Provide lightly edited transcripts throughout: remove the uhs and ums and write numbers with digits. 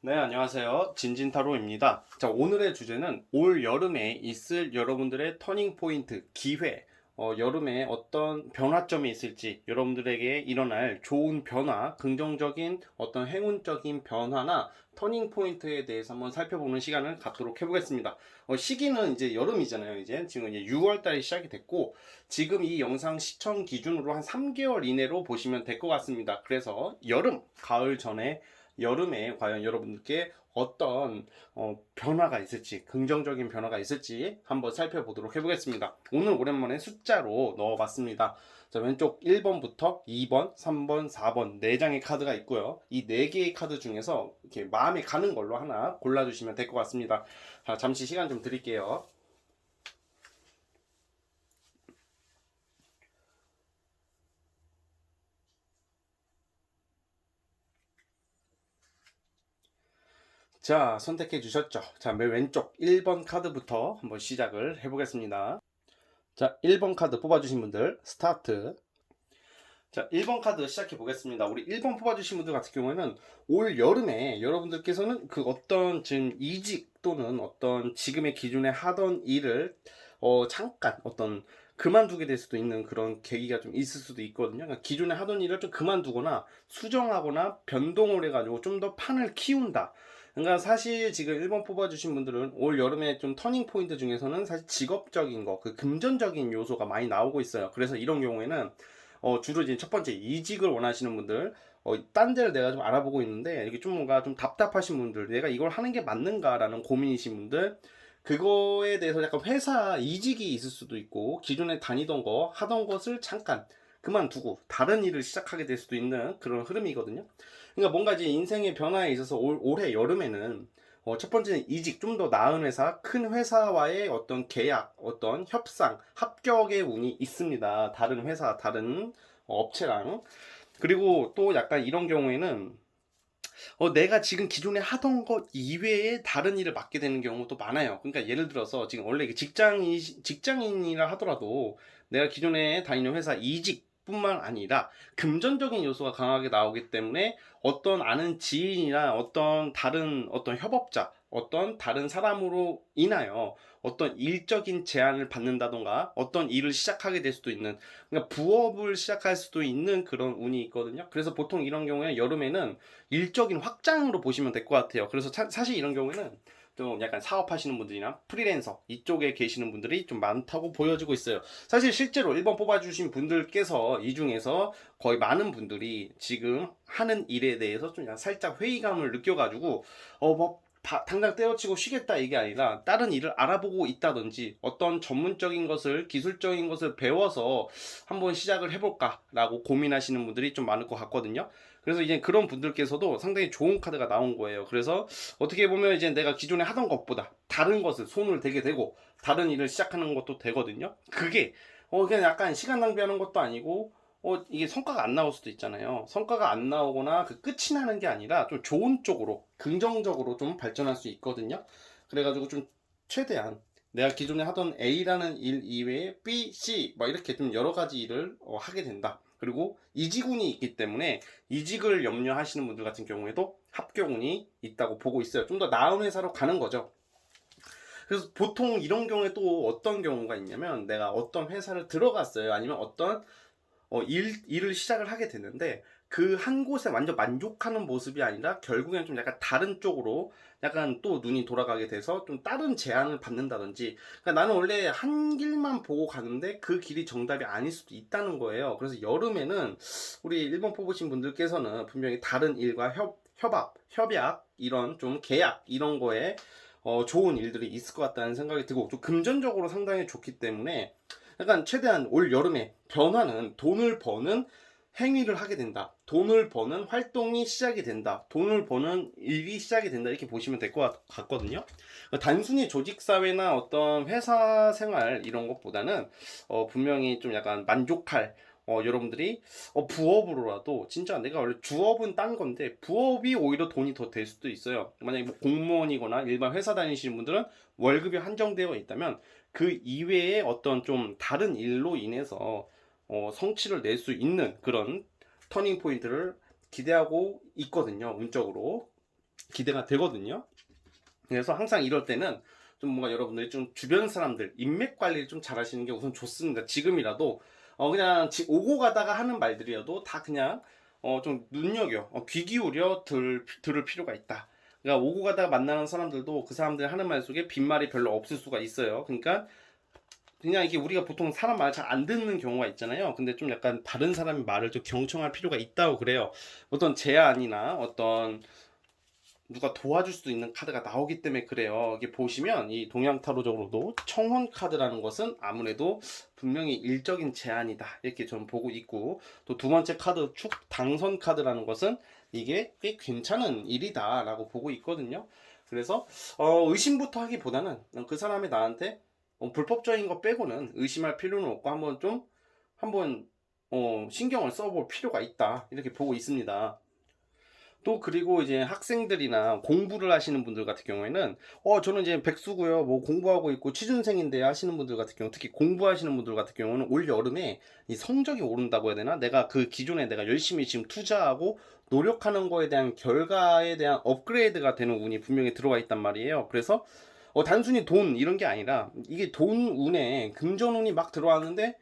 네, 안녕하세요. 진진타로입니다. 자, 오늘의 주제는 올 여름에 있을 여러분들의 터닝 포인트, 기회, 여름에 어떤 변화점이 있을지, 여러분들에게 일어날 좋은 변화, 긍정적인 어떤 행운적인 변화나 터닝 포인트에 대해서 한번 살펴보는 시간을 갖도록 해보겠습니다. 시기는 이제 여름이잖아요. 이제 지금 이제 6월 달이 시작이 됐고, 지금 이 영상 시청 기준으로 한 3개월 이내로 보시면 될 것 같습니다. 그래서 여름, 가을 전에 여름에 과연 여러분께 어떤 변화가 있을지, 긍정적인 변화가 있을지 한번 살펴보도록 해보겠습니다. 오늘 오랜만에 숫자로 넣어봤습니다. 자, 왼쪽 1번부터 2번, 3번, 4번 4장의 카드가 있고요. 이 4개의 카드 중에서 이렇게 마음에 가는 걸로 하나 골라주시면 될 것 같습니다. 자, 잠시 시간 좀 드릴게요. 자, 선택해 주셨죠? 자, 맨 왼쪽 1번 카드부터 한번 시작을 해보겠습니다. 자, 1번 카드 뽑아주신 분들 스타트. 자, 1번 카드 시작해 보겠습니다. 우리 1번 뽑아주신 분들 같은 경우에는 올 여름에 여러분들께서는 그 어떤 지금 이직 또는 어떤 지금의 기존에 하던 일을 잠깐 어떤 그만두게 될 수도 있는 그런 계기가 좀 있을 수도 있거든요. 그러니까 기존에 하던 일을 좀 그만두거나 수정하거나 변동을 해가지고 좀 더 판을 키운다. 그러니까 사실 지금 1번 뽑아주신 분들은 올 여름에 좀 터닝 포인트 중에서는 사실 직업적인 거, 그 금전적인 요소가 많이 나오고 있어요. 그래서 이런 경우에는 주로 이제 첫 번째 이직을 원하시는 분들, 딴 데를 내가 좀 알아보고 있는데 이게 좀 뭔가 좀 답답하신 분들, 내가 이걸 하는 게 맞는가라는 고민이신 분들, 그거에 대해서 약간 회사 이직이 있을 수도 있고 기존에 다니던 거 하던 것을 잠깐 그만두고 다른 일을 시작하게 될 수도 있는 그런 흐름이거든요. 그러니까 뭔가 이제 인생의 변화에 있어서 올해 여름에는 첫 번째는 이직, 좀 더 나은 회사, 큰 회사와의 어떤 계약, 어떤 협상, 합격의 운이 있습니다. 다른 회사, 다른 업체랑. 그리고 또 약간 이런 경우에는 내가 지금 기존에 하던 것 이외에 다른 일을 맡게 되는 경우도 많아요. 그러니까 예를 들어서 지금 원래 직장인이라 하더라도 내가 기존에 다니는 회사 이직 뿐만 아니라 금전적인 요소가 강하게 나오기 때문에 어떤 아는 지인이나 어떤 다른 어떤 협업자, 어떤 다른 사람으로 인하여 어떤 일적인 제안을 받는다던가 어떤 일을 시작하게 될 수도 있는, 그러니까 부업을 시작할 수도 있는 그런 운이 있거든요. 그래서 보통 이런 경우에 여름에는 일적인 확장으로 보시면 될 것 같아요. 그래서 사실 이런 경우에는 좀 약간 사업하시는 분들이나 프리랜서 이쪽에 계시는 분들이 좀 많다고 보여지고 있어요. 사실 실제로 1번 뽑아주신 분들께서 이 중에서 거의 많은 분들이 지금 하는 일에 대해서 좀 살짝 회의감을 느껴가지고 뭐 당장 때려치고 쉬겠다 이게 아니라 다른 일을 알아보고 있다든지 어떤 전문적인 것을 기술적인 것을 배워서 한번 시작을 해볼까라고 고민하시는 분들이 좀 많을 것 같거든요. 그래서 이제 그런 분들께서도 상당히 좋은 카드가 나온 거예요. 그래서 어떻게 보면 이제 내가 기존에 하던 것보다 다른 것을 손을 대게 되고 다른 일을 시작하는 것도 되거든요. 그게 그냥 약간 시간 낭비하는 것도 아니고 이게 성과가 안 나올 수도 있잖아요. 성과가 안 나오거나 그 끝이 나는 게 아니라 좀 좋은 쪽으로 긍정적으로 좀 발전할 수 있거든요. 그래가지고 좀 최대한 내가 기존에 하던 A라는 일 이외에 B, C 막 이렇게 좀 여러 가지 일을 하게 된다. 그리고 이직운이 있기 때문에 이직을 염려하시는 분들 같은 경우에도 합격운이 있다고 보고 있어요. 좀 더 나은 회사로 가는 거죠. 그래서 보통 이런 경우에 또 어떤 경우가 있냐면 내가 어떤 회사를 들어갔어요. 아니면 어떤 일을 시작을 하게 되는데 그 한 곳에 완전 만족하는 모습이 아니라 결국엔 좀 약간 다른 쪽으로 약간 또 눈이 돌아가게 돼서 좀 다른 제안을 받는다든지, 그러니까 나는 원래 한 길만 보고 가는데 그 길이 정답이 아닐 수도 있다는 거예요. 그래서 여름에는 우리 1번 뽑으신 분들께서는 분명히 다른 일과 협약, 이런 좀 계약 이런 거에 좋은 일들이 있을 것 같다는 생각이 들고 좀 금전적으로 상당히 좋기 때문에 약간 최대한 올 여름에 변화는 돈을 버는 행위를 하게 된다. 돈을 버는 활동이 시작이 된다. 돈을 버는 일이 시작이 된다. 이렇게 보시면 될 것 같거든요. 단순히 조직사회나 어떤 회사 생활 이런 것보다는 분명히 좀 약간 만족할, 여러분들이 부업으로라도 진짜 내가 원래 주업은 딴 건데 부업이 오히려 돈이 더 될 수도 있어요. 만약에 뭐 공무원이거나 일반 회사 다니시는 분들은 월급이 한정되어 있다면 그 이외에 어떤 좀 다른 일로 인해서 성취를 낼 수 있는 그런 터닝 포인트를 기대하고 있거든요, 운적으로. 기대가 되거든요. 그래서 항상 이럴 때는 좀 뭔가 여러분들이 좀 주변 사람들 인맥 관리를 좀 잘 하시는 게 우선 좋습니다. 지금이라도 그냥 오고 가다가 하는 말들이어도 다 그냥 좀 눈여겨 귀 기울여 들을 필요가 있다. 그러니까 오고 가다가 만나는 사람들도 그 사람들 하는 말 속에 빈말이 별로 없을 수가 있어요. 그러니까 그냥 이게 우리가 보통 사람 말 잘 안 듣는 경우가 있잖아요. 근데 좀 약간 다른 사람의 말을 좀 경청할 필요가 있다고 그래요. 어떤 제안이나 어떤 누가 도와줄 수 있는 카드가 나오기 때문에 그래요. 이게 보시면 이 동양타로적으로도 청혼 카드라는 것은 아무래도 분명히 일적인 제안이다 이렇게 저는 보고 있고, 또 두 번째 카드 축 당선 카드라는 것은 이게 꽤 괜찮은 일이다 라고 보고 있거든요. 그래서 의심부터 하기보다는 그 사람이 나한테 불법적인 거 빼고는 의심할 필요는 없고 한번 신경을 써볼 필요가 있다 이렇게 보고 있습니다. 또 그리고 이제 학생들이나 공부를 하시는 분들 같은 경우에는 저는 이제 백수고요, 뭐 공부하고 있고 취준생인데 하시는 분들 같은 경우, 특히 공부하시는 분들 같은 경우는 올 여름에 이 성적이 오른다고 해야 되나, 내가 그 기존에 내가 열심히 지금 투자하고 노력하는 거에 대한 결과에 대한 업그레이드가 되는 운이 분명히 들어와 있단 말이에요. 그래서 단순히 돈 이런 게 아니라 이게 돈 운에 금전운이 막 들어왔는데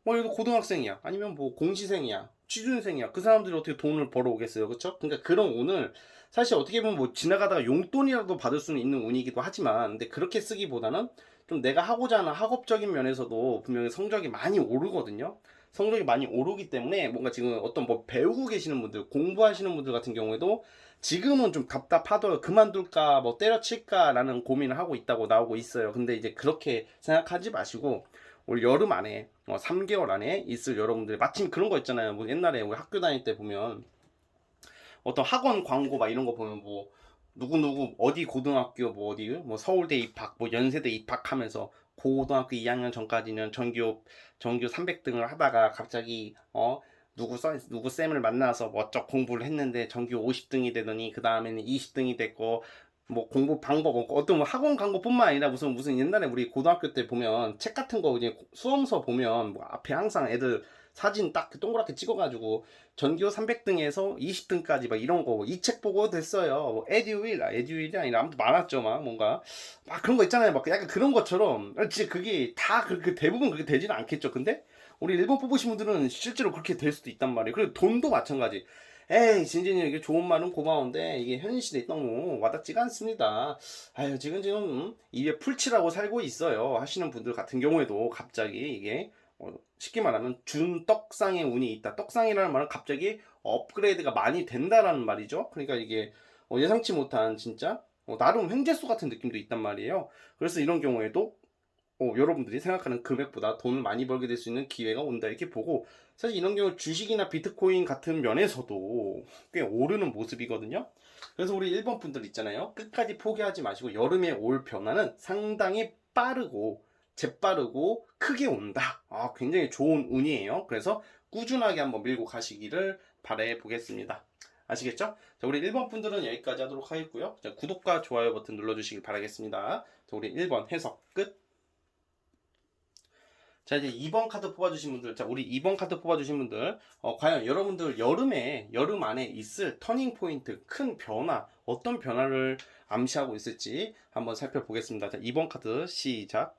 얘도 고등학생이야, 아니면 뭐 공시생이야, 취준생이야, 그 사람들이 어떻게 돈을 벌어오겠어요, 그쵸? 그러니까 그런 운을 사실 어떻게 보면 뭐 지나가다가 용돈이라도 받을 수는 있는 운이기도 하지만, 근데 그렇게 쓰기보다는 좀 내가 하고자 하는 학업적인 면에서도 분명히 성적이 많이 오르거든요. 성적이 많이 오르기 때문에 뭔가 지금 어떤 뭐 배우고 계시는 분들, 공부하시는 분들 같은 경우에도 지금은 좀 답답하더라도 그만둘까 뭐 때려칠까라는 고민을 하고 있다고 나오고 있어요. 근데 이제 그렇게 생각하지 마시고 올 여름 안에 3개월 안에 있을 여러분들, 마침 그런 거 있잖아요. 뭐 옛날에 우리 학교 다닐 때 보면 어떤 학원 광고 막 이런 거 보면 뭐 누구누구 어디 고등학교 뭐 어디 뭐 서울대 입학 뭐 연세대 입학하면서 고등학교 2학년 전까지는 전교 300등을 하다가 갑자기 누구 쌤을 만나서 뭐 어쩌 공부를 했는데 전교 50등이 되더니 그 다음에는 20등이 됐고, 뭐 공부 방법 없고, 어떤 뭐 학원 광고뿐만 아니라 무슨 옛날에 우리 고등학교 때 보면 책 같은 거 이제 수험서 보면 뭐 앞에 항상 애들 사진 딱 동그랗게 찍어가지고 전교 300등에서 20등까지 막 이런 거 이 책 보고 됐어요. 뭐 에듀윌이 아니라 아무튼 많았죠. 막 뭔가 막 그런 거 있잖아요. 막 약간 그런 것처럼 진짜 그게 다 그렇게 대부분 그렇게 되지는 않겠죠. 근데 우리 일본 뽑으신 분들은 실제로 그렇게 될 수도 있단 말이에요. 그리고 돈도 마찬가지. 에이 진진이 이게 좋은 말은 고마운데 이게 현 시대에 너무 와닿지가 않습니다. 아유 지금 입에 풀칠하고 살고 있어요 하시는 분들 같은 경우에도 갑자기 이게 쉽게 말하면 준떡상의 운이 있다. 떡상이라는 말은 갑자기 업그레이드가 많이 된다라는 말이죠. 그러니까 이게 예상치 못한 진짜 나름 횡재수 같은 느낌도 있단 말이에요. 그래서 이런 경우에도 여러분들이 생각하는 금액보다 돈을 많이 벌게 될 수 있는 기회가 온다 이렇게 보고, 사실 이런 경우 주식이나 비트코인 같은 면에서도 꽤 오르는 모습이거든요. 그래서 우리 일본 분들 있잖아요, 끝까지 포기하지 마시고 여름에 올 변화는 상당히 빠르고 재빠르고 크게 온다. 굉장히 좋은 운이에요. 그래서 꾸준하게 한번 밀고 가시기를 바래 보겠습니다. 아시겠죠? 자, 우리 1번 분들은 여기까지 하도록 하겠고요. 자, 구독과 좋아요 버튼 눌러주시길 바라겠습니다. 자, 우리 1번 해석 끝. 자, 이제 2번 카드 뽑아주신 분들, 자, 우리 2번 카드 뽑아주신 분들, 과연 여러분들 여름 안에 있을 터닝 포인트, 큰 변화, 어떤 변화를 암시하고 있을지 한번 살펴보겠습니다. 자, 2번 카드 시작.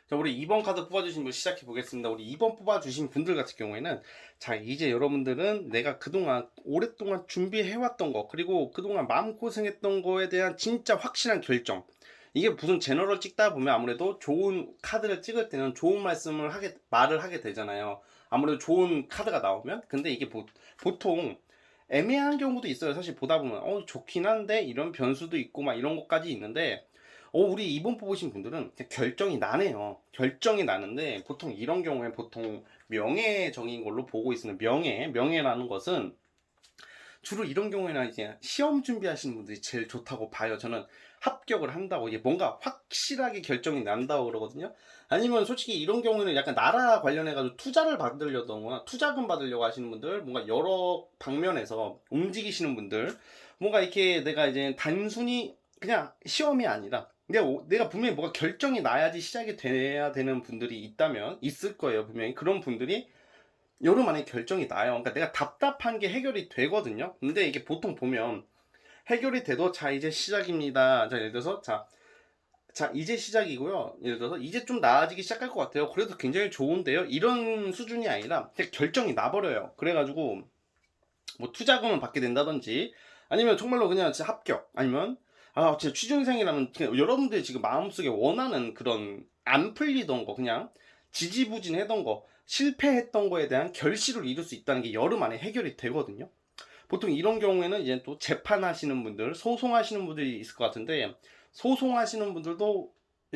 자, 우리 2번 카드 뽑아주신 분 시작해 보겠습니다. 우리 2번 뽑아주신 분들 같은 경우에는, 자, 이제 여러분들은 내가 그동안 오랫동안 준비해왔던 거, 그리고 그동안 마음고생했던 거에 대한 진짜 확실한 결정. 이게 무슨 제너럴 찍다 보면 아무래도 좋은 카드를 찍을 때는 좋은 말을 하게 되잖아요. 아무래도 좋은 카드가 나오면. 근데 이게 보통 애매한 경우도 있어요. 사실 보다 보면, 좋긴 한데, 이런 변수도 있고, 막 이런 것까지 있는데, 우리 이번 뽑으신 분들은 그냥 결정이 나네요. 결정이 나는데, 보통 이런 경우에 보통 명예정인 걸로 보고 있습니다. 명예라는 것은 주로 이런 경우에는 이제 시험 준비하시는 분들이 제일 좋다고 봐요. 저는 합격을 한다고, 이게 뭔가 확실하게 결정이 난다고 그러거든요. 아니면 솔직히 이런 경우는 약간 나라 관련해가지고 투자를 받으려거나 투자금 받으려고 하시는 분들, 뭔가 여러 방면에서 움직이시는 분들, 뭔가 이렇게 내가 이제 단순히 그냥 시험이 아니라 내가 분명히 뭐가 결정이 나야지 시작이 돼야 되는 분들이 있을 거예요. 분명히 그런 분들이 여름 안에 결정이 나요. 그러니까 내가 답답한 게 해결이 되거든요. 근데 이게 보통 보면 해결이 돼도 자 이제 시작입니다. 자 예를 들어서 자 이제 시작이고요. 예를 들어서 이제 좀 나아지기 시작할 것 같아요. 그래도 굉장히 좋은데요. 이런 수준이 아니라 그냥 결정이 나버려요. 그래가지고 뭐 투자금을 받게 된다든지 아니면 정말로 그냥 진짜 합격 아니면 아 진짜 취준생이라면 그냥 여러분들이 지금 마음속에 원하는 그런 안 풀리던 거 그냥 지지부진했던 거 실패했던 거에 대한 결실을 이룰 수 있다는 게 여름 안에 해결이 되거든요. 보통 이런 경우에는 이제 또 재판하시는 분들, 소송하시는 분들이 있을 것 같은데 소송하시는 분들도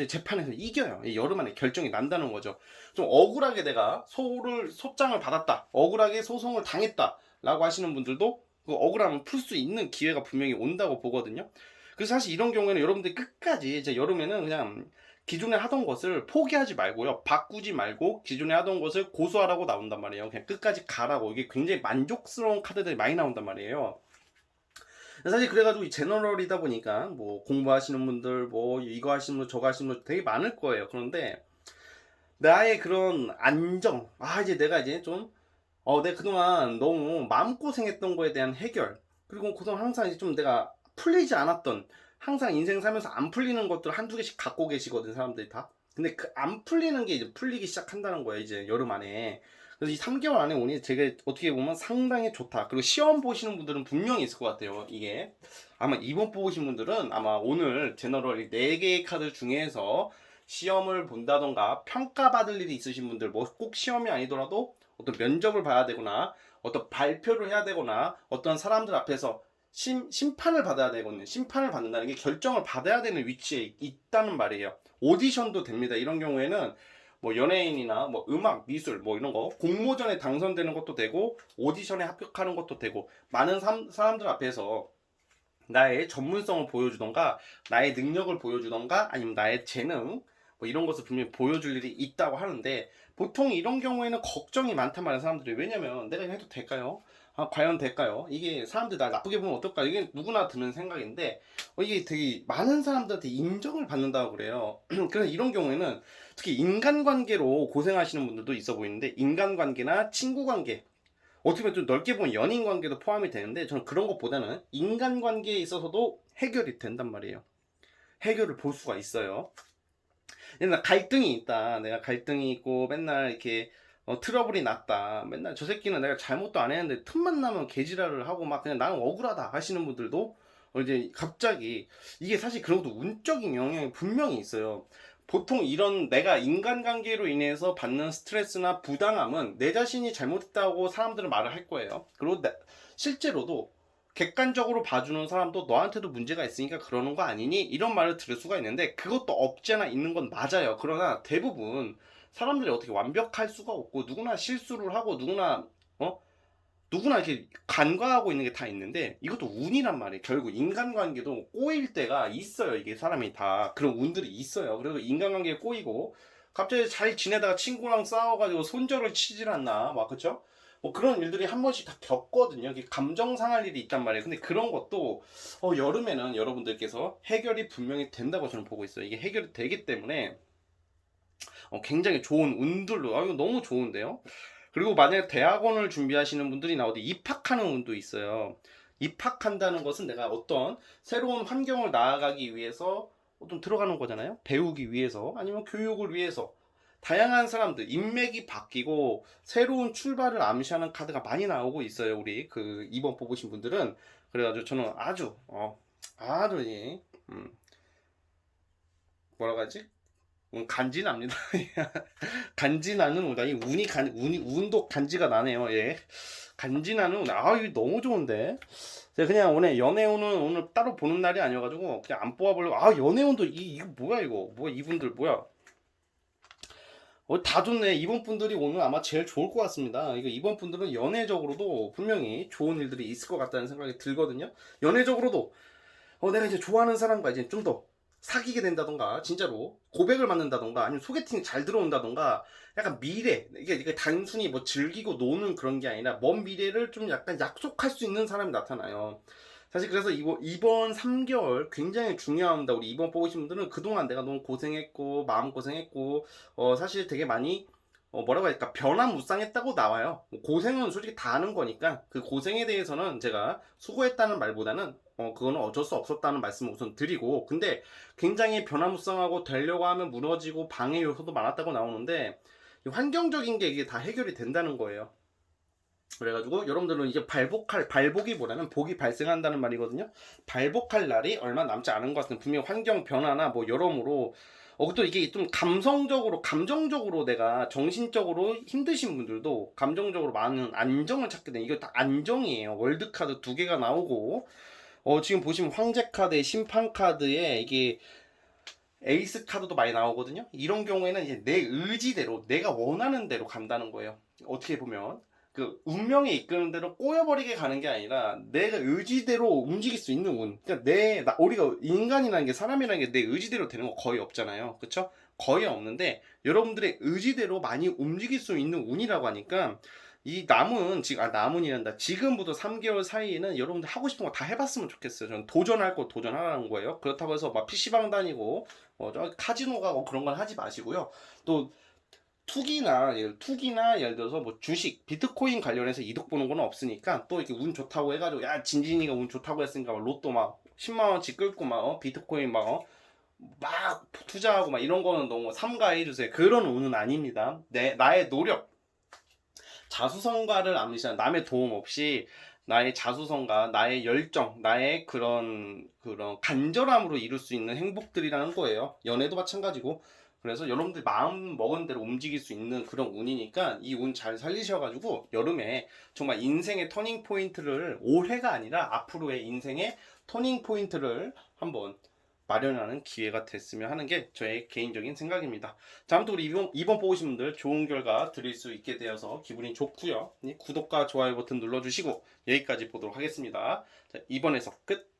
재판에서 이겨요. 여름 안에 결정이 난다는 거죠. 좀 억울하게 내가 소장을 받았다, 억울하게 소송을 당했다 라고 하시는 분들도 그 억울함을 풀 수 있는 기회가 분명히 온다고 보거든요. 그래서 사실 이런 경우에는 여러분들이 끝까지 이제 여름에는 그냥 기존에 하던 것을 포기하지 말고요. 바꾸지 말고 기존에 하던 것을 고수하라고 나온단 말이에요. 그냥 끝까지 가라고. 이게 굉장히 만족스러운 카드들이 많이 나온단 말이에요. 사실 그래가지고 이 제너럴이다 보니까 뭐 공부하시는 분들 뭐 이거 하시는 분 저거 하시는 분 되게 많을 거예요. 그런데 나의 그런 안정, 아 이제 내가 이제 좀 내가 그동안 너무 마음고생했던 거에 대한 해결, 그리고 그동안 항상 이제 좀 내가 풀리지 않았던, 항상 인생 살면서 안 풀리는 것들 한두 개씩 갖고 계시거든 사람들이 다. 근데 그 안 풀리는 게 이제 풀리기 시작한다는 거야 이제 여름 안에. 그래서 이 3개월 안에 오니 제가 어떻게 보면 상당히 좋다. 그리고 시험 보시는 분들은 분명히 있을 것 같아요. 이게 아마 이번 뽑으신 분들은 아마 오늘 제너럴 4개의 카드 중에서 시험을 본다던가 평가받을 일이 있으신 분들, 뭐 꼭 시험이 아니더라도 어떤 면접을 봐야 되거나 어떤 발표를 해야 되거나 어떤 사람들 앞에서 심판을 받아야 되거든요. 심판을 받는다는 게 결정을 받아야 되는 위치에 있다는 말이에요. 오디션도 됩니다. 이런 경우에는 뭐 연예인이나 뭐 음악, 미술 뭐 이런 거 공모전에 당선되는 것도 되고 오디션에 합격하는 것도 되고 많은 사람들 앞에서 나의 전문성을 보여주던가 나의 능력을 보여주던가 아니면 나의 재능 뭐 이런 것을 분명히 보여줄 일이 있다고 하는데 보통 이런 경우에는 걱정이 많단 말이에요 사람들이. 왜냐면 내가 이거 해도 될까요? 아, 과연 될까요? 이게 사람들이 날 나쁘게 보면 어떨까? 이게 누구나 드는 생각인데 이게 되게 많은 사람들한테 인정을 받는다고 그래요. 그래서 이런 경우에는 특히 인간관계로 고생하시는 분들도 있어 보이는데 인간관계나 친구관계 어떻게 보면 좀 넓게 보면 연인 관계도 포함이 되는데 저는 그런 것보다는 인간 관계에 있어서도 해결이 된단 말이에요. 해결을 볼 수가 있어요. 옛날 갈등이 있다. 내가 갈등이 있고 맨날 이렇게 트러블이 났다. 맨날 저 새끼는 내가 잘못도 안 했는데 틈만 나면 개지랄을 하고 막 그냥 나는 억울하다 하시는 분들도 이제 갑자기 이게 사실 그런 것도 운적인 영향이 분명히 있어요. 보통 이런 내가 인간관계로 인해서 받는 스트레스나 부당함은 내 자신이 잘못했다고 사람들은 말을 할 거예요. 그리고 실제로도 객관적으로 봐주는 사람도 너한테도 문제가 있으니까 그러는 거 아니니? 이런 말을 들을 수가 있는데 그것도 없지 않아 있는 건 맞아요. 그러나 대부분 사람들이 어떻게 완벽할 수가 없고 누구나 실수를 하고 누구나 이렇게 간과하고 있는 게 다 있는데 이것도 운이란 말이에요. 결국 인간관계도 꼬일 때가 있어요. 이게 사람이 다 그런 운들이 있어요. 그리고 인간관계에 꼬이고 갑자기 잘 지내다가 친구랑 싸워가지고 손절을 치질 않나 막 그쵸? 뭐 그런 일들이 한 번씩 다 겪거든요. 이게 감정 상할 일이 있단 말이에요. 근데 그런 것도 여름에는 여러분들께서 해결이 분명히 된다고 저는 보고 있어요. 이게 해결이 되기 때문에 굉장히 좋은 운들로 이거 너무 좋은데요. 그리고 만약에 대학원을 준비하시는 분들이나 어디 입학하는 운도 있어요. 입학한다는 것은 내가 어떤 새로운 환경을 나아가기 위해서 좀 들어가는 거잖아요. 배우기 위해서 아니면 교육을 위해서 다양한 사람들 인맥이 바뀌고 새로운 출발을 암시하는 카드가 많이 나오고 있어요. 우리 그 이번 뽑으신 분들은. 그래가지고 저는 아주 뭐라고 하지? 간지납니다. 간지나는 운, 이 운도 간지가 나네요. 예. 간지나는 운, 이거 너무 좋은데. 제가 그냥 오늘 연애운은 오늘 따로 보는 날이 아니어가지고 그냥 안 뽑아보려고. 연애운도 이거 뭐야 이거? 뭐야 이분들 뭐야? 다 좋네. 이번 분들이 오늘 아마 제일 좋을 것 같습니다. 이번 분들은 연애적으로도 분명히 좋은 일들이 있을 것 같다는 생각이 들거든요. 연애적으로도 내가 이제 좋아하는 사람과 이제 좀 더 사귀게 된다던가 진짜로 고백을 받는다던가 아니면 소개팅이 잘 들어온다던가 약간 미래 이게 단순히 뭐 즐기고 노는 그런 게 아니라 먼 미래를 좀 약간 약속할 수 있는 사람이 나타나요. 사실 그래서 이번 3개월 굉장히 중요합니다. 우리 이번 뽑으신 분들은 그동안 내가 너무 고생했고 마음고생했고 사실 되게 많이 뭐라고 할까 변화무쌍했다고 나와요. 고생은 솔직히 다 하는 거니까 그 고생에 대해서는 제가 수고했다는 말보다는 그거는 어쩔 수 없었다는 말씀을 우선 드리고, 근데 굉장히 변화무쌍하고 되려고 하면 무너지고 방해 요소도 많았다고 나오는데, 환경적인 게 이게 다 해결이 된다는 거예요. 그래가지고 여러분들은 이제 발복이보다는 복이 발생한다는 말이거든요. 발복할 날이 얼마 남지 않은 것 같은, 분명 환경 변화나 뭐 여러모로 또 이게 좀 감정적으로 내가 정신적으로 힘드신 분들도 감정적으로 많은 안정을 찾게 되는, 이거 다 안정이에요. 월드카드 두 개가 나오고, 지금 보시면 황제 카드에 심판 카드에 이게 에이스 카드도 많이 나오거든요. 이런 경우에는 이제 내 의지대로 내가 원하는 대로 간다는 거예요. 어떻게 보면 그 운명이 이끄는 대로 꼬여버리게 가는 게 아니라 내가 의지대로 움직일 수 있는 운. 그러니까 우리가 인간이라는 게, 사람이라는 게 내 의지대로 되는 거 거의 없잖아요. 그쵸? 거의 없는데 여러분들의 의지대로 많이 움직일 수 있는 운이라고 하니까, 이 남은이란다. 지금부터 3개월 사이에는 여러분들 하고 싶은 거 다 해봤으면 좋겠어요. 저는 도전할 거 도전하라는 거예요. 그렇다고 해서 막 PC방 다니고 저 카지노 가고 그런 건 하지 마시고요. 또 투기나 예를 들어서 뭐 주식, 비트코인 관련해서 이득 보는 건 없으니까, 또 이렇게 운 좋다고 해가지고 야 진진이가 운 좋다고 했으니까 막 로또 막 10만 원씩 끌고 막 비트코인 막 투자하고 막 이런 거는 너무 삼가해 주세요. 그런 운은 아닙니다. 나의 노력, 자수성가를 암시하는, 남의 도움 없이 나의 자수성가, 나의 열정, 나의 그런 간절함으로 이룰 수 있는 행복들이라는 거예요. 연애도 마찬가지고. 그래서 여러분들 마음 먹은 대로 움직일 수 있는 그런 운이니까 이 운 잘 살리셔가지고 여름에 정말 인생의 터닝 포인트를, 올해가 아니라 앞으로의 인생의 터닝 포인트를 한번 마련하는 기회가 됐으면 하는 게 저의 개인적인 생각입니다. 자, 아무튼 우리 이번 뽑으신 분들 좋은 결과 드릴 수 있게 되어서 기분이 좋고요. 구독과 좋아요 버튼 눌러주시고 여기까지 보도록 하겠습니다. 자, 이번에서 끝.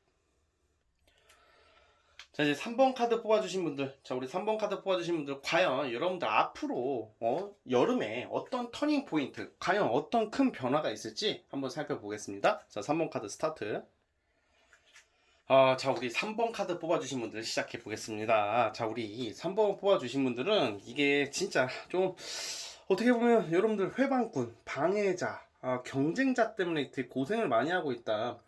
자, 이제 3번 카드 뽑아주신 분들, 우리 3번 카드 뽑아주신 분들, 과연 여러분들 앞으로 여름에 어떤 터닝 포인트, 과연 어떤 큰 변화가 있을지 한번 살펴보겠습니다. 자, 3번 카드 스타트. 자, 우리 3번 카드 뽑아주신 분들 시작해 보겠습니다. 자, 우리 3번 뽑아주신 분들은 이게 진짜 좀 어떻게 보면 여러분들 회방꾼, 방해자, 경쟁자 때문에 되게 고생을 많이 하고 있다.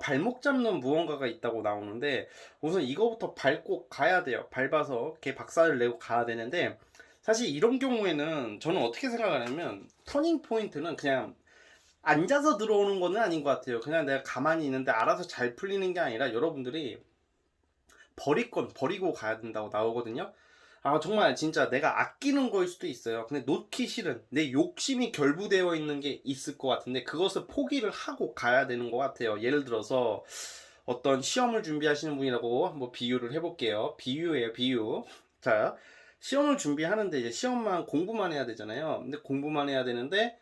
발목 잡는 무언가가 있다고 나오는데, 우선 이거부터 밟고 가야 돼요. 밟아서 걔 박살을 내고 가야 되는데, 사실 이런 경우에는 저는 어떻게 생각하냐면, 터닝 포인트는 그냥 앉아서 들어오는 거는 아닌 것 같아요. 그냥 내가 가만히 있는데 알아서 잘 풀리는 게 아니라 여러분들이 버릴 건 버리고 가야 된다고 나오거든요. 정말 진짜 내가 아끼는 거일 수도 있어요. 근데 놓기 싫은 내 욕심이 결부되어 있는 게 있을 것 같은데, 그것을 포기를 하고 가야 되는 것 같아요. 예를 들어서 어떤 시험을 준비하시는 분이라고 한번 비유를 해볼게요. 비유예요, 비유. 자, 시험을 준비하는데 이제 시험만 공부만 해야 되잖아요. 근데 공부만 해야 되는데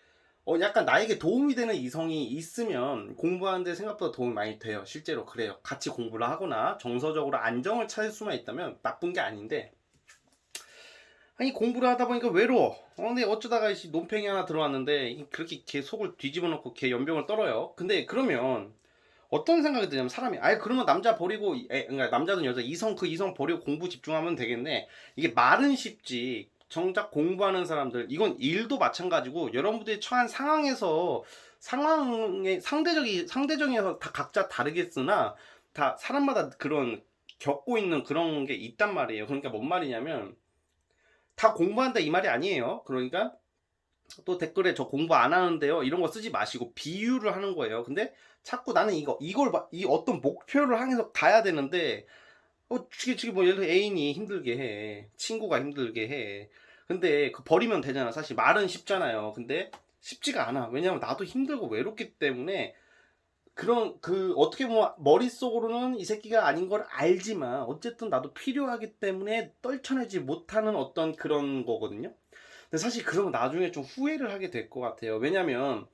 약간 나에게 도움이 되는 이성이 있으면 공부하는데 생각보다 도움이 많이 돼요. 실제로 그래요. 같이 공부를 하거나 정서적으로 안정을 찾을 수만 있다면 나쁜 게 아닌데, 아니 공부를 하다 보니까 외로워. 근데 어쩌다가 이 논팽이 하나 들어왔는데 그렇게 걔 속을 뒤집어 놓고 걔 연병을 떨어요. 근데 그러면 어떤 생각이 드냐면, 사람이 그러면 남자 버리고 그러니까 남자든 여자, 이성 버리고 공부 집중하면 되겠네. 이게 말은 쉽지, 정작 공부하는 사람들, 이건 일도 마찬가지고 여러분들이 처한 상황의 상대적이어서 다 각자 다르겠으나 다 사람마다 그런 겪고 있는 그런 게 있단 말이에요. 그러니까 뭔 말이냐면, 다 공부한다 이 말이 아니에요. 그러니까 또 댓글에 저 공부 안 하는데요 이런 거 쓰지 마시고 비유를 하는 거예요. 근데 자꾸 나는 이 어떤 목표를 향해서 가야 되는데, 지금 뭐 예를 들어 애인이 힘들게 해, 친구가 힘들게 해. 근데 그 버리면 되잖아. 사실 말은 쉽잖아요. 근데 쉽지가 않아. 왜냐면 나도 힘들고 외롭기 때문에, 어떻게 보면 머릿속으로는 이 새끼가 아닌 걸 알지만 어쨌든 나도 필요하기 때문에 떨쳐내지 못하는 어떤 그런 거거든요. 근데 사실 그러면 나중에 좀 후회를 하게 될 것 같아요. 왜냐면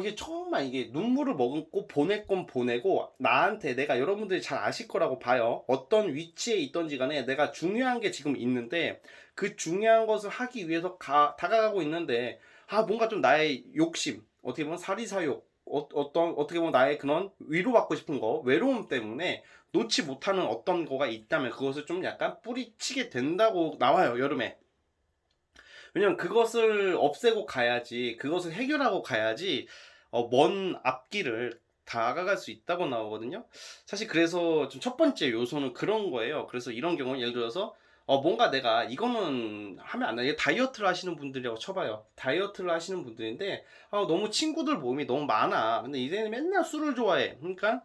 이게 정말 이게 눈물을 머금고 보낼 건 보내고, 나한테, 내가 여러분들이 잘 아실 거라고 봐요. 어떤 위치에 있던지 간에 내가 중요한 게 지금 있는데, 그 중요한 것을 하기 위해서 다가가고 있는데, 뭔가 좀 나의 욕심, 어떻게 보면 사리사욕, 어떻게 보면 나의 그런 위로받고 싶은 거, 외로움 때문에 놓지 못하는 어떤 거가 있다면 그것을 좀 약간 뿌리치게 된다고 나와요, 여름에. 왜냐면 그것을 없애고 가야지, 그것을 해결하고 가야지 먼 앞길을 다가갈 수 있다고 나오거든요. 사실 그래서 좀 첫 번째 요소는 그런 거예요. 그래서 이런 경우는 예를 들어서 뭔가 내가 이거는 하면 안 돼. 다이어트를 하시는 분들이라고 쳐봐요. 다이어트를 하시는 분들인데 너무 친구들 모임이 너무 많아. 근데 이제는 맨날 술을 좋아해. 그러니까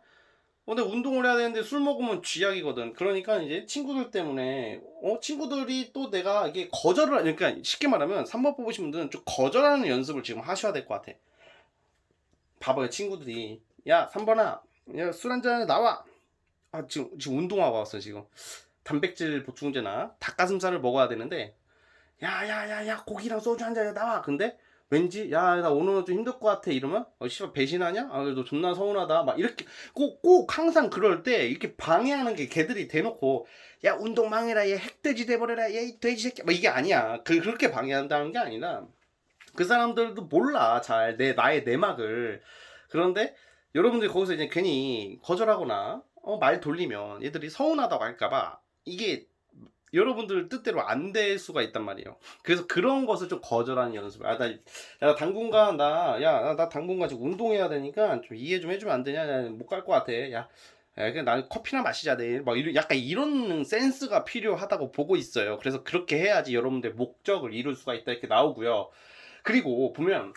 근데 운동을 해야 되는데 술 먹으면 쥐약이거든. 그러니까 이제 친구들 때문에 친구들이 또 내가 이게 그러니까 쉽게 말하면 3번 뽑으신 분들은 좀 거절하는 연습을 지금 하셔야 될 것 같아. 봐봐요. 친구들이 야 3번아 야 술 한잔 나와. 지금 운동하고 왔어 지금. 단백질 보충제나 닭가슴살을 먹어야 되는데 야야야야 고기랑 소주 한 잔 나와. 근데 왠지 야 나 오늘은 좀 힘들 것 같아 이러면 씨발 배신하냐? 너 존나 서운하다 막 이렇게 꼭 항상 그럴 때 이렇게 방해하는 게 걔들이 대놓고 야 운동 망해라 얘 핵돼지 돼버려라 얘 돼지 새끼 막 이게 아니야. 그렇게 방해한다는 게 아니라 그 사람들도 몰라 잘 나의 내막을. 그런데 여러분들이 거기서 이제 괜히 거절하거나 말 돌리면 얘들이 서운하다고 할까봐 이게 여러분들 뜻대로 안 될 수가 있단 말이에요. 그래서 그런 것을 좀 거절하는 연습을. 나 당분간 나 당분간 지금 운동해야 되니까 좀 이해 좀 해주면 안 되냐? 못 갈 것 같아. 그냥 나는 커피나 마시자 내일. 막 약간 이런 센스가 필요하다고 보고 있어요. 그래서 그렇게 해야지 여러분들 목적을 이룰 수가 있다 이렇게 나오고요. 그리고 보면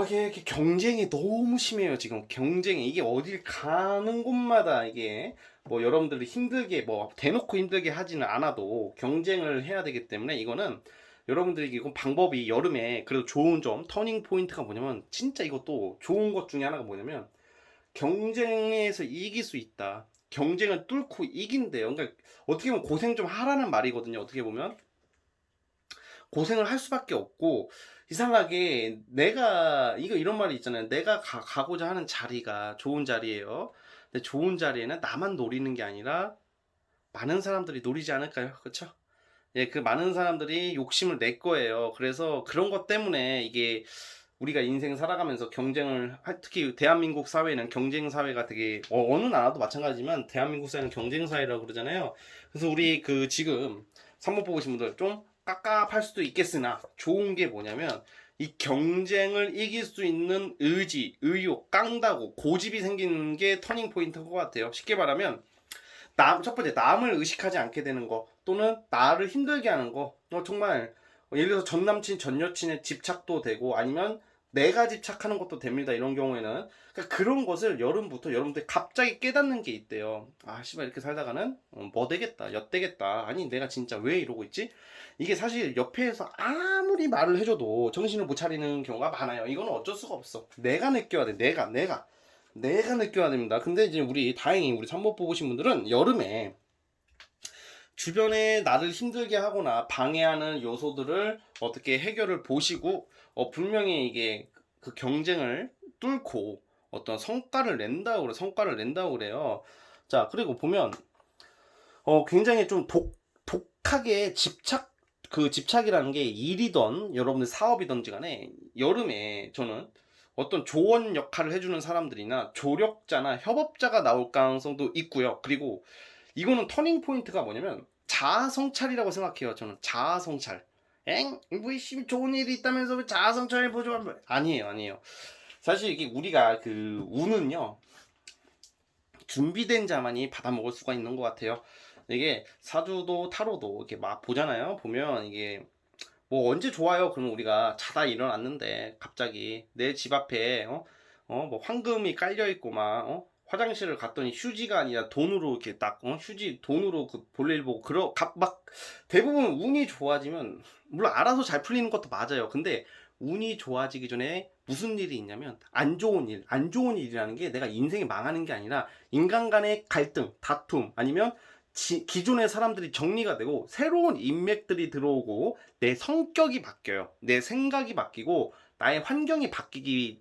이게 경쟁이 너무 심해요. 지금 경쟁이 이게 어딜 가는 곳마다 이게 뭐 여러분들이 힘들게 뭐 대놓고 힘들게 하지는 않아도 경쟁을 해야 되기 때문에 이거는 여러분들이 이건 방법이 여름에 그래도 좋은 점 터닝 포인트가 뭐냐면 진짜 이것도 좋은 것 중에 하나가 뭐냐면 경쟁에서 이길 수 있다. 경쟁을 뚫고 이긴대요. 그러니까 어떻게 보면 고생 좀 하라는 말이거든요. 어떻게 보면 고생을 할 수밖에 없고 이상하게 내가 이런 말이 있잖아요. 내가 가고자 하는 자리가 좋은 자리예요. 근데 좋은 자리에는 나만 노리는 게 아니라 많은 사람들이 노리지 않을까요? 그렇죠? 예, 그 많은 사람들이 욕심을 낼 거예요. 그래서 그런 것 때문에 이게 우리가 인생 살아가면서 특히 대한민국 사회는 경쟁 사회가 되게 어느 나라도 마찬가지지만 대한민국 사회는 경쟁 사회라고 그러잖아요. 그래서 우리 지금 3번 뽑으신 분들 좀 깝깝할 수도 있겠으나 좋은 게 뭐냐면 이 경쟁을 이길 수 있는 의지, 의욕, 깡다고 고집이 생기는 게 터닝 포인트인 것 같아요. 쉽게 말하면 첫 번째 남을 의식하지 않게 되는 거 또는 나를 힘들게 하는 거 정말 예를 들어서 전 남친 전 여친의 집착도 되고 아니면 내가 집착하는 것도 됩니다. 이런 경우에는 그러니까 그런 것을 여름부터 여러분들 갑자기 깨닫는 게 있대요. 씨발 이렇게 살다가는 뭐 되겠다 엿되겠다 아니 내가 진짜 왜 이러고 있지. 이게 사실 옆에서 아무리 말을 해줘도 정신을 못 차리는 경우가 많아요. 이거는 어쩔 수가 없어. 내가 느껴야 돼. 내가 느껴야 됩니다. 근데 이제 다행히 우리 3번 뽑으신 분들은 여름에 주변에 나를 힘들게 하거나 방해하는 요소들을 어떻게 해결을 보시고 분명히 이게 그 경쟁을 뚫고 어떤 성과를 낸다고 그래요. 자, 그리고 보면 굉장히 좀 독하게 집착이라는 게 일이던 여러분들 사업이든지 간에 여름에 저는 어떤 조언 역할을 해주는 사람들이나 조력자나 협업자가 나올 가능성도 있고요. 그리고 이거는 터닝 포인트가 뭐냐면 자아성찰이라고 생각해요. 저는 자아성찰. 뭐 좋은 일이 있다면서 왜 자아성찰을 보죠? 아니에요. 사실 이게 우리가 운은요 준비된 자만이 받아먹을 수가 있는 것 같아요. 이게 사주도 타로도 이렇게 막 보잖아요. 보면 이게 뭐 언제 좋아요? 그러면 우리가 자다 일어났는데 갑자기 내 집 앞에 뭐 황금이 깔려 있고 막 화장실을 갔더니 휴지가 아니라 돈으로 이렇게 딱 휴지 돈으로 그 볼일 보고 막 대부분 운이 좋아지면 물론 알아서 잘 풀리는 것도 맞아요. 근데 운이 좋아지기 전에 무슨 일이 있냐면 안 좋은 일이라는 게 내가 인생이 망하는 게 아니라 인간 간의 갈등, 다툼 아니면 기존의 사람들이 정리가 되고 새로운 인맥들이 들어오고 내 성격이 바뀌어요. 내 생각이 바뀌고 나의 환경이 바뀌게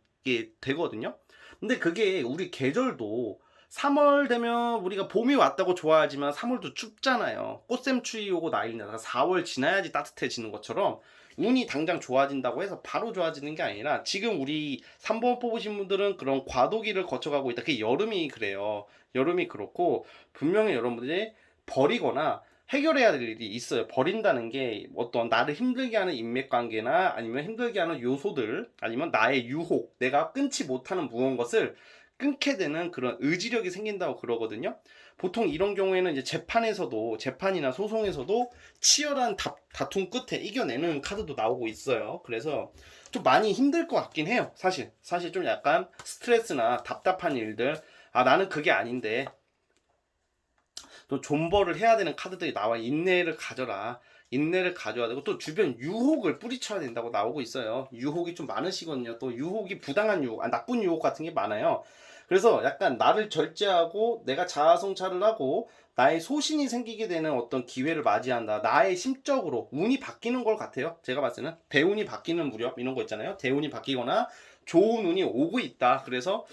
되거든요. 근데 그게 우리 계절도 3월 되면 우리가 봄이 왔다고 좋아하지만 3월도 춥잖아요. 꽃샘추위 오고 난리 나다가 4월 지나야지 따뜻해지는 것처럼 운이 당장 좋아진다고 해서 바로 좋아지는 게 아니라 지금 우리 3번 뽑으신 분들은 그런 과도기를 거쳐가고 있다. 그게 여름이 그래요. 여름이 그렇고 분명히 여러분들이 버리거나 해결해야 될 일이 있어요. 버린다는 게 어떤 나를 힘들게 하는 인맥관계나 아니면 힘들게 하는 요소들 아니면 나의 유혹 내가 끊지 못하는 무언 것을 끊게 되는 그런 의지력이 생긴다고 그러거든요. 보통 이런 경우에는 이제 재판이나 소송에서도 치열한 다툼 끝에 이겨내는 카드도 나오고 있어요. 그래서 좀 많이 힘들 것 같긴 해요. 사실 좀 약간 스트레스나 답답한 일들, 아 나는 그게 아닌데 또 존버를 해야 되는 카드들이 나와. 인내를 가져야 되고, 또 주변 유혹을 뿌리쳐야 된다고 나오고 있어요. 유혹이 좀 많으시거든요. 또 유혹이 부당한 유혹, 나쁜 유혹 같은 게 많아요. 그래서 약간 나를 절제하고 내가 자아성찰을 하고 나의 소신이 생기게 되는 어떤 기회를 맞이한다. 나의 심적으로 운이 바뀌는 걸 같아요. 제가 봤을 때는 대운이 바뀌는 무렵, 이런 거 있잖아요. 대운이 바뀌거나 좋은 운이 오고 있다. 그래서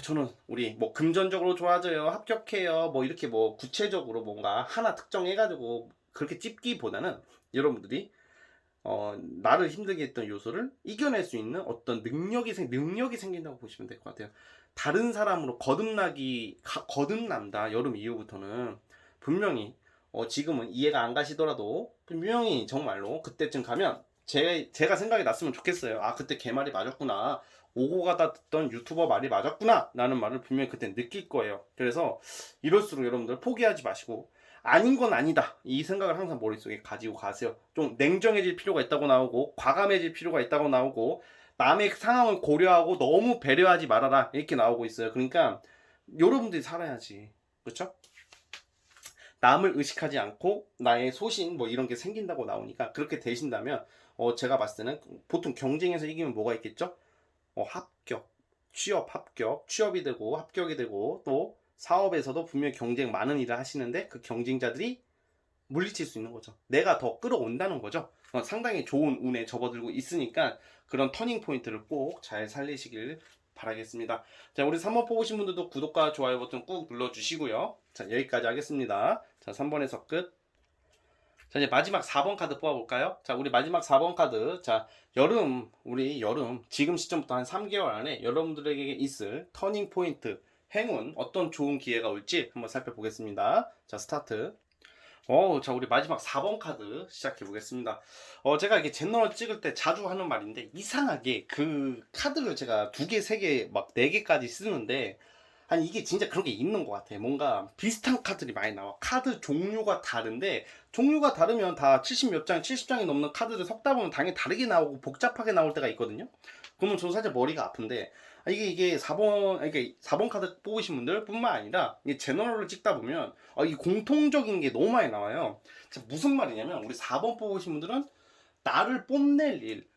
저는 우리 뭐 금전적으로 좋아져요, 합격해요, 뭐 이렇게 뭐 구체적으로 뭔가 하나 특정해가지고 그렇게 찝기보다는, 여러분들이 나를 힘들게 했던 요소를 이겨낼 수 있는 어떤 능력이 생긴다고 보시면 될 것 같아요. 다른 사람으로 거듭난다. 여름 이후부터는 분명히, 지금은 이해가 안 가시더라도 분명히 정말로 그때쯤 가면 제가 생각이 났으면 좋겠어요. 아, 그때 걔 말이 맞았구나, 오고 가다 듣던 유튜버 말이 맞았구나 라는 말을 분명히 그때 느낄 거예요. 그래서 이럴수록 여러분들 포기하지 마시고, 아닌 건 아니다, 이 생각을 항상 머릿속에 가지고 가세요. 좀 냉정해질 필요가 있다고 나오고, 과감해질 필요가 있다고 나오고, 남의 상황을 고려하고 너무 배려하지 말아라, 이렇게 나오고 있어요. 그러니까 여러분들이 살아야지, 그렇죠? 남을 의식하지 않고 나의 소신 뭐 이런 게 생긴다고 나오니까, 그렇게 되신다면 제가 봤을 때는 보통 경쟁에서 이기면 뭐가 있겠죠? 합격, 취업이 되고 합격이 되고, 또 사업에서도 분명히 경쟁 많은 일을 하시는데 그 경쟁자들이 물리칠 수 있는 거죠. 내가 더 끌어온다는 거죠. 상당히 좋은 운에 접어들고 있으니까 그런 터닝 포인트를 꼭 잘 살리시길 바라겠습니다. 자, 우리 3번 뽑으신 분들도 구독과 좋아요 버튼 꾹 눌러주시고요. 자, 여기까지 하겠습니다. 자, 3번에서 끝. 자, 이제 마지막 4번 카드 뽑아볼까요? 자, 우리 마지막 4번 카드. 자, 우리 여름, 지금 시점부터 한 3개월 안에 여러분들에게 있을 터닝 포인트, 행운, 어떤 좋은 기회가 올지 한번 살펴보겠습니다. 자, 스타트. 자, 우리 마지막 4번 카드 시작해 보겠습니다. 제가 이게 제너럴 찍을 때 자주 하는 말인데, 이상하게 그 카드를 제가 2개, 3개, 막 4개까지 쓰는데, 아니 이게 진짜 그런 게 있는 것 같아. 뭔가 비슷한 카드들이 많이 나와. 카드 종류가 다른데, 종류가 다르면 다 70 몇 장, 70장이 넘는 카드를 섞다 보면 당연히 다르게 나오고 복잡하게 나올 때가 있거든요. 그러면 저는 사실 머리가 아픈데, 이게 4번 카드 뽑으신 분들 뿐만 아니라 이게 제너럴을 찍다 보면 이 공통적인 게 너무 많이 나와요. 자, 무슨 말이냐면, 우리 4번 뽑으신 분들은 나를 뽐낼 일,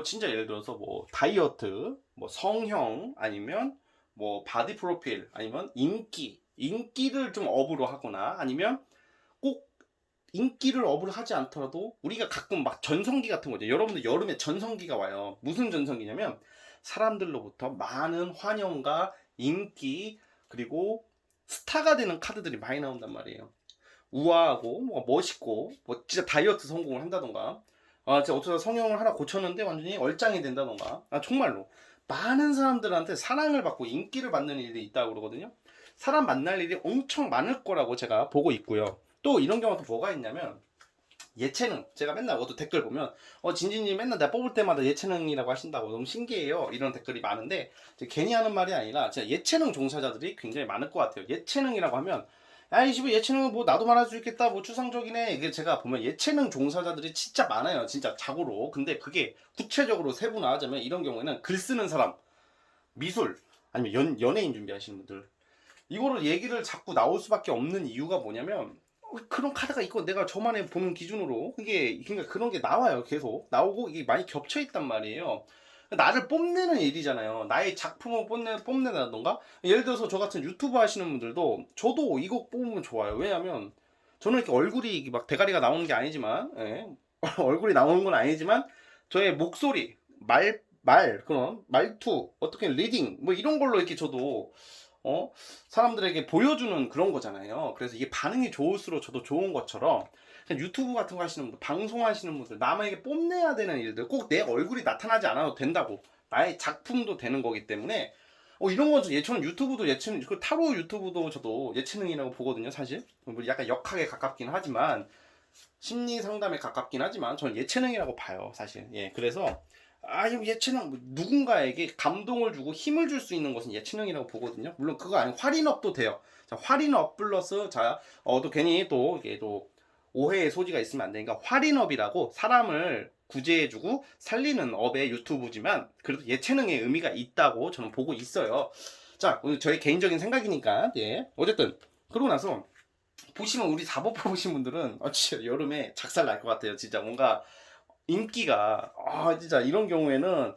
진짜 예를 들어서 뭐 다이어트, 뭐 성형, 아니면 뭐 바디 프로필, 아니면 인기를 좀 업으로 하거나, 아니면 꼭 인기를 업으로 하지 않더라도 우리가 가끔 막 전성기 같은 거죠. 여러분들 여름에 전성기가 와요. 무슨 전성기냐면 사람들로부터 많은 환영과 인기, 그리고 스타가 되는 카드들이 많이 나온단 말이에요. 우아하고 뭐 멋있고 뭐 진짜 다이어트 성공을 한다던가, 제가 어쩌다 성형을 하나 고쳤는데 완전히 얼짱이 된다던가, 정말로 많은 사람들한테 사랑을 받고 인기를 받는 일이 있다고 그러거든요. 사람 만날 일이 엄청 많을 거라고 제가 보고 있고요. 또 이런 경우도 뭐가 있냐면, 예체능, 제가 맨날 어떤 댓글 보면 진진님 맨날 내가 뽑을 때마다 예체능이라고 하신다고 너무 신기해요, 이런 댓글이 많은데, 괜히 하는 말이 아니라 진짜 예체능 종사자들이 굉장히 많을 것 같아요. 예체능이라고 하면 아이 씨, 예체능은 뭐 나도 말할 수 있겠다, 뭐 추상적이네, 이게 제가 보면 예체능 종사자들이 진짜 많아요, 진짜 자고로. 근데 그게 구체적으로 세분화하자면, 이런 경우에는 글 쓰는 사람, 미술, 아니면 연예인 준비하시는 분들, 이거를 얘기를 자꾸 나올 수밖에 없는 이유가 뭐냐면, 그런 카드가 있고 내가 저만의 보는 기준으로 그러니까 그런 게 나와요. 계속 나오고 이게 많이 겹쳐 있단 말이에요. 나를 뽐내는 일이잖아요. 나의 작품을 뽐내다던가, 예를 들어서 저 같은 유튜브 하시는 분들도 저도 이거 뽑으면 좋아요. 왜냐면 저는 이렇게 얼굴이 막 대가리가 나오는 게 아니지만, 얼굴이 나오는 건 아니지만 저의 목소리, 그런 말투, 어떻게 리딩 뭐 이런 걸로 이렇게 저도 사람들에게 보여주는 그런 거잖아요. 그래서 이게 반응이 좋을수록 저도 좋은 것처럼, 유튜브 같은 거 하시는 분들, 방송하시는 분들, 남에게 뽐내야 되는 일들, 꼭 내 얼굴이 나타나지 않아도 된다고, 나의 작품도 되는 거기 때문에 이런 건 저는 유튜브도 예체능, 그 타로 유튜브도 저도 예체능이라고 보거든요. 사실 약간 역학에 가깝긴 하지만, 심리 상담에 가깝긴 하지만 저는 예체능이라고 봐요, 사실. 예, 그래서 이거 예체능, 누군가에게 감동을 주고 힘을 줄 수 있는 것은 예체능이라고 보거든요. 물론 그거 아니고 할인업도 돼요. 자, 할인업 플러스, 자, 또 괜히 또 이게 또 오해의 소지가 있으면 안 되니까, 할인업이라고 사람을 구제해주고 살리는 업의 유튜브지만 그래도 예체능의 의미가 있다고 저는 보고 있어요. 자, 오늘 저의 개인적인 생각이니까, 예. 어쨌든 그러고 나서 보시면, 우리 4번 뽑으신 분들은 진짜 여름에 작살 날 것 같아요. 진짜 뭔가 인기가, 진짜 이런 경우에는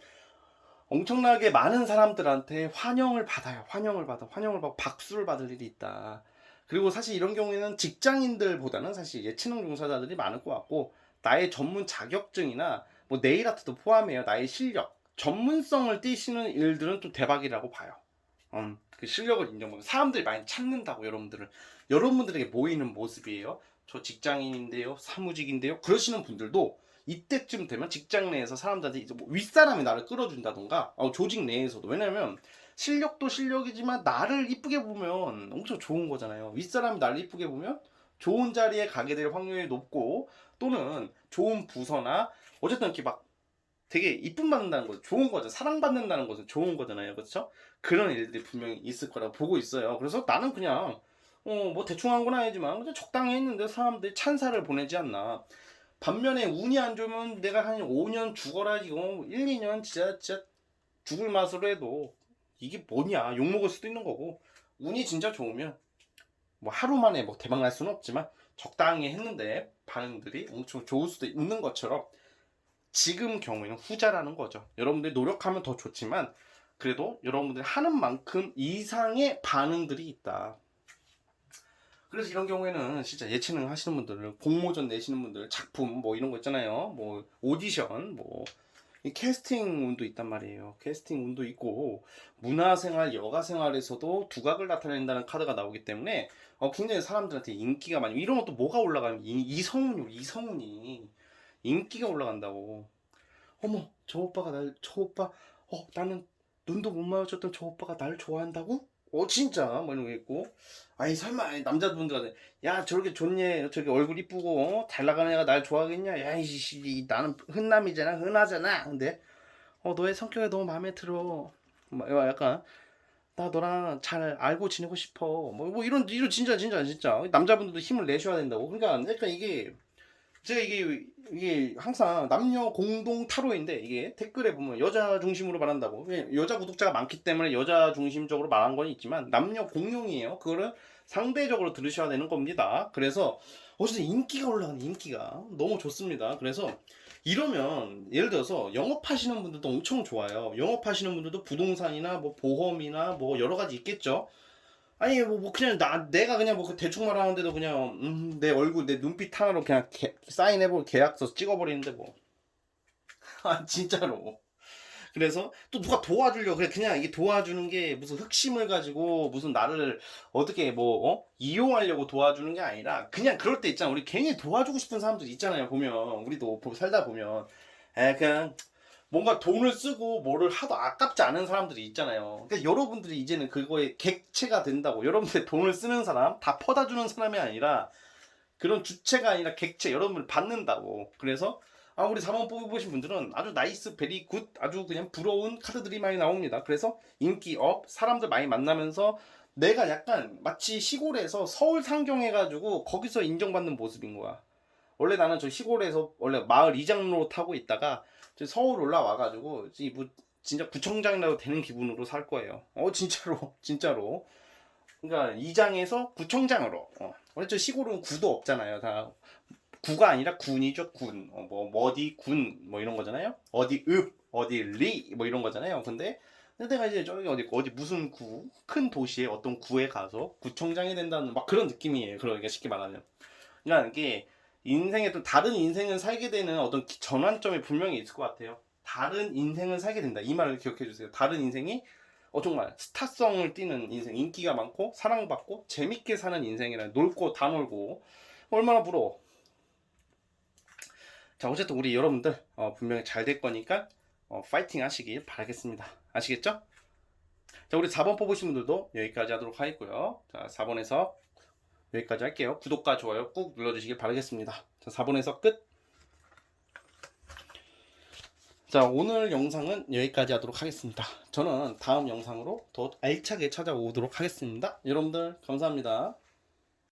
엄청나게 많은 사람들한테 환영을 받아요. 환영을 받고 박수를 받을 일이 있다. 그리고 사실 이런 경우에는 직장인들보다는 사실 예체능 종사자들이 많을 것 같고, 나의 전문 자격증이나 뭐 네일 아트도 포함해요. 나의 실력, 전문성을 띠시는 일들은 또 대박이라고 봐요. 그 실력을 인정받고 사람들이 많이 찾는다고. 여러분들에게 모이는 모습이에요. 저 직장인인데요, 사무직인데요, 그러시는 분들도 이때쯤 되면 직장 내에서 사람들한테 이제 뭐 윗사람이 나를 끌어준다던가, 조직 내에서도. 왜냐면 실력도 실력이지만 나를 이쁘게 보면 엄청 좋은 거잖아요. 윗사람이 나를 이쁘게 보면 좋은 자리에 가게 될 확률이 높고, 또는 좋은 부서나, 어쨌든 이렇게 막 되게 이쁨 받는다는 거죠. 좋은 거죠. 사랑받는다는 것은 좋은 거잖아요. 그렇죠? 그런 일들이 분명히 있을 거라고 보고 있어요. 그래서 나는 그냥 뭐 대충 한 건 아니지만 그냥 적당히 했는데 사람들이 찬사를 보내지 않나. 반면에 운이 안 좋으면 내가 한 5년 죽어라, 이거 1, 2년 진짜 죽을 맛으로 해도 이게 뭐냐 욕먹을 수도 있는 거고, 운이 진짜 좋으면 뭐 하루 만에 뭐 대박 날 수는 없지만 적당히 했는데 반응들이 엄청 좋을 수도 있는 것처럼, 지금 경우에는 후자라는 거죠. 여러분들이 노력하면 더 좋지만 그래도 여러분들이 하는 만큼 이상의 반응들이 있다. 그래서 이런 경우에는 진짜 예체능 하시는 분들, 공모전 내시는 분들, 작품 뭐 이런 거 있잖아요. 뭐 오디션, 뭐 이 캐스팅 운도 있단 말이에요. 캐스팅 운도 있고, 문화생활, 여가생활에서도 두각을 나타낸다는 카드가 나오기 때문에 굉장히 사람들한테 인기가 많이. 이런 것도 뭐가 올라가면 이성운이 인기가 올라간다고. 어머, 저 오빠, 나는 눈도 못 마주쳤던 저 오빠가 날 좋아한다고? 진짜? 뭐 이런 거 있고. 아니, 설마, 아니, 남자분들한테, 야, 저렇게 좋니? 저렇게 얼굴 이쁘고, 잘 나가는 애가 날 좋아하겠냐? 야, 나는 흔하잖아. 근데, 너의 성격이 너무 마음에 들어. 막 약간, 나 너랑 잘 알고 지내고 싶어. 뭐 이런, 진짜. 남자분들도 힘을 내셔야 된다고. 그러니까 제가 이게 항상 남녀 공동 타로인데, 이게 댓글에 보면 여자 중심으로 말한다고. 여자 구독자가 많기 때문에 여자 중심적으로 말한 건 있지만 남녀 공용이에요. 그거를 상대적으로 들으셔야 되는 겁니다. 그래서 어쨌든 인기가 올라가는, 인기가 너무 좋습니다. 그래서 이러면 예를 들어서 영업하시는 분들도 엄청 좋아요. 영업하시는 분들도 부동산이나 뭐 보험이나 뭐 여러 가지 있겠죠. 아니 뭐 그냥 내가 그냥 뭐 대충 말하는데도 그냥 내 얼굴 내 눈빛 하나로 그냥 사인해보고 계약서 찍어버리는데 뭐. 진짜로. 그래서 또 누가 도와주려고 그래. 그냥 이게 도와주는 게 무슨 흑심을 가지고 무슨 나를 어떻게 뭐 이용하려고 도와주는 게 아니라, 그냥 그럴 때 있잖아. 우리 괜히 도와주고 싶은 사람들 있잖아요. 보면 우리도 살다 보면 그냥 뭔가 돈을 쓰고 뭐를 하도 아깝지 않은 사람들이 있잖아요. 그러니까 여러분들이 이제는 그거에 객체가 된다고. 여러분들 돈을 쓰는 사람, 다 퍼다 주는 사람이 아니라 그런 주체가 아니라 객체, 여러분을 받는다고. 그래서 우리 4번 뽑으신 분들은 아주 나이스, 베리 굿, 아주 그냥 부러운 카드들이 많이 나옵니다. 그래서 인기 업, 사람들 많이 만나면서 내가 약간 마치 시골에서 서울 상경해가지고 거기서 인정받는 모습인 거야. 원래 나는 저 시골에서 원래 마을 이장로 타고 있다가 서울 올라와가지고 진짜 구청장이라도 되는 기분으로 살 거예요. 진짜로 진짜로. 그러니까 이장에서 구청장으로. 원래 저 시골은 구도 없잖아요. 다 구가 아니라 군이죠. 군. 뭐 어디 군 뭐 이런 거잖아요. 어디 읍 어디 리 뭐 이런 거잖아요. 근데 내가 이제 저기 어디 무슨 큰 도시의 어떤 구에 가서 구청장이 된다는 막 그런 느낌이에요. 그러니까 쉽게 말하면. 그러니까 이게 인생에 또 다른 인생을 살게 되는 어떤 전환점이 분명히 있을 것 같아요. 다른 인생을 살게 된다. 이 말을 기억해 주세요. 다른 인생이 정말 스타성을 띠는 인생, 인기가 많고 사랑받고 재밌게 사는 인생이라. 놀고 다 놀고 얼마나 부러워. 자, 어쨌든 우리 여러분들 분명히 잘 될 거니까 파이팅 하시길 바라겠습니다. 아시겠죠? 자, 우리 4번 뽑으신 분들도 여기까지 하도록 하겠고요. 자, 4번에서 여기까지 할게요. 구독과 좋아요 꾹 눌러주시길 바라겠습니다. 자, 4번에서 끝. 자, 오늘 영상은 여기까지 하도록 하겠습니다. 저는 다음 영상으로 더 알차게 찾아오도록 하겠습니다. 여러분들 감사합니다.